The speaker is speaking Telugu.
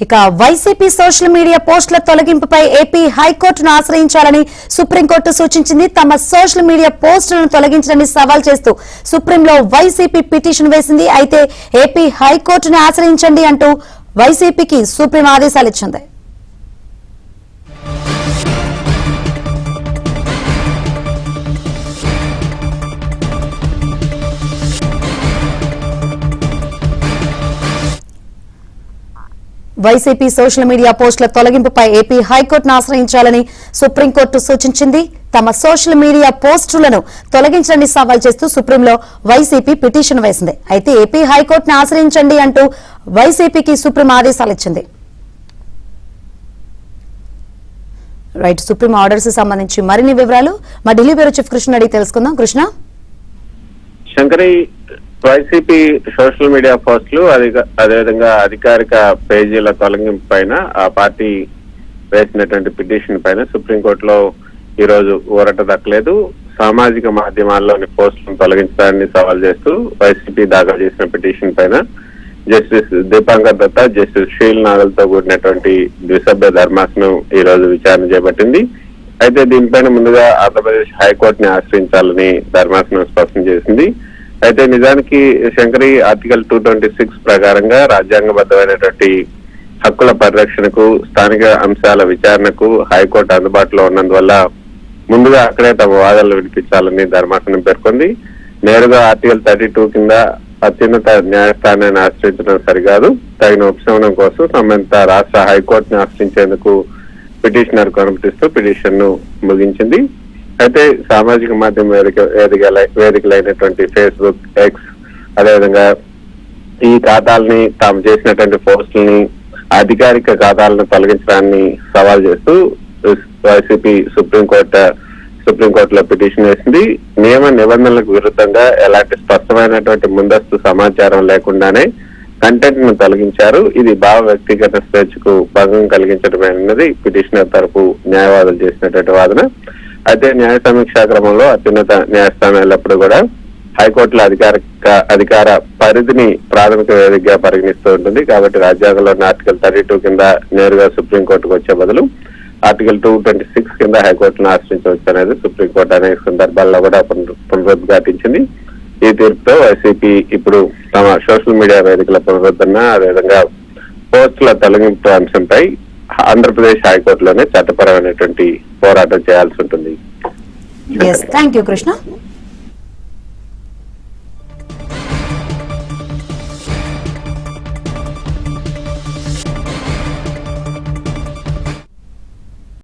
ఇక వైసీపీ సోషల్ మీడియా పోస్టుల తొలగింపుపై ఏపీ హైకోర్టును ఆశ్రయించాలని సుప్రీంకోర్టు సూచించింది. తమ సోషల్ మీడియా పోస్టులను తొలగించడాన్ని సవాల్ చేస్తూ సుప్రీంలో వైసీపీ పిటిషన్ వేసింది. అయితే ఏపీ హైకోర్టును ఆశ్రయించండి అంటూ వైసీపీకి సుప్రీం ఆదేశాలు ఇచ్చింది. వైసీపీ సోషల్ మీడియా పోస్టుల తొలగింపుపై ఏపీ హైకోర్టును ఆశ్రయించాలని సుప్రీంకోర్టు సూచించింది. తమ సోషల్ మీడియా పోస్టులను తొలగించడాన్ని సవాల్ చేస్తూ సుప్రీంలో వైసీపీ పిటిషన్ వేసింది. అయితే ఏపీ హైకోర్టును ఆశ్రయించండి అంటూ వైసీపీకి సుప్రీం ఆదేశాలు ఇచ్చింది. రైట్, సుప్రీం ఆర్డర్స్ సంబంధించి మరిన్ని వివరాలు మా ఢిల్లీ బ్యూరో చీఫ్ కృష్ణ అడిగి తెలుసుకుందాం. Krishna, Shankari, YCP social media పోస్టులు అదేవిధంగా అధికారిక పేజీల తొలగింపు పైన ఆ పార్టీ వేసినటువంటి పిటిషన్ పైన సుప్రీంకోర్టులో ఈ రోజు ఊరట దక్కలేదు. సామాజిక మాధ్యమాల్లోని పోస్టులను తొలగించడాన్ని సవాల్ చేస్తూ వైసీపీ దాఖలు చేసిన పిటిషన్ పైన జస్టిస్ దీపాంకర్ దత్తా, జస్టిస్ షీల్ నాగల్తో కూడినటువంటి ద్విసభ్య ధర్మాసనం ఈ రోజు విచారణ చేపట్టింది. అయితే దీనిపైన ముందుగా ఆంధ్రప్రదేశ్ హైకోర్టుని ఆశ్రయించాలని ధర్మాసనం స్పష్టం చేసింది. అయితే నిజానికి శంకరి, ఆర్టికల్ 226 ప్రకారంగా రాజ్యాంగబద్ధమైనటువంటి హక్కుల పరిరక్షణకు, స్థానిక అంశాల విచారణకు హైకోర్టు అందుబాటులో ఉన్నందువల్ల ముందుగా అక్కడే తమ వాదనలు వినిపించాలని ధర్మాసనం పేర్కొంది. నేరుగా ఆర్టికల్ 32 కింద అత్యున్నత న్యాయస్థానాన్ని ఆశ్రయించడం సరికాదు, తగిన ఉపశమనం కోసం సంబంధిత రాష్ట్ర హైకోర్టుని ఆశ్రయించేందుకు పిటిషనర్ కు అనుమతిస్తూ పిటిషన్ ను ముగించింది. అయితే సామాజిక మాధ్యమ వేదికలైనటువంటి ఫేస్బుక్, ఎక్స్, అదేవిధంగా ఈ ఖాతాలని తాము చేసినటువంటి పోస్టులని అధికారిక ఖాతాలను తొలగించడాన్ని సవాల్ చేస్తూ వైసీపీ సుప్రీంకోర్టులో పిటిషన్ వేసింది. నియమ నిబంధనలకు విరుద్ధంగా ఎలాంటి స్పష్టమైనటువంటి ముందస్తు సమాచారం లేకుండానే కంటెంట్ ను తొలగించారు. ఇది భావ వ్యక్తిగత స్వేచ్ఛకు భంగం కలిగించడమేనన్నది పిటిషనర్ తరపు న్యాయవాదులు చేసినటువంటి వాదన. అయితే న్యాయ సమీక్షా క్రమంలో అత్యున్నత న్యాయస్థానం ఎల్లప్పుడూ కూడా హైకోర్టుల అధికార పరిధిని ప్రాథమిక వేదికగా పరిగణిస్తూ ఉంటుంది. కాబట్టి రాజ్యాంగంలో ఆర్టికల్ 32 కింద నేరుగా సుప్రీంకోర్టుకు వచ్చే బదులు ఆర్టికల్ 226 కింద హైకోర్టును ఆశ్రయించవచ్చు అనేది సుప్రీంకోర్టు అనేక సందర్భాల్లో కూడా పునరుద్ఘాటించింది. ఈ తీర్పుతో వైసీపీ ఇప్పుడు తమ సోషల్ మీడియా వేదికల పునరుద్ధరణ, అదేవిధంగా పోస్టుల తొలగింపు అంశంపై ఆంధ్రప్రదేశ్ హైకోర్టులోనే చట్టపరమైనటువంటి పోరాటం చేయాల్సి ఉంటుంది. Thank you Krishna.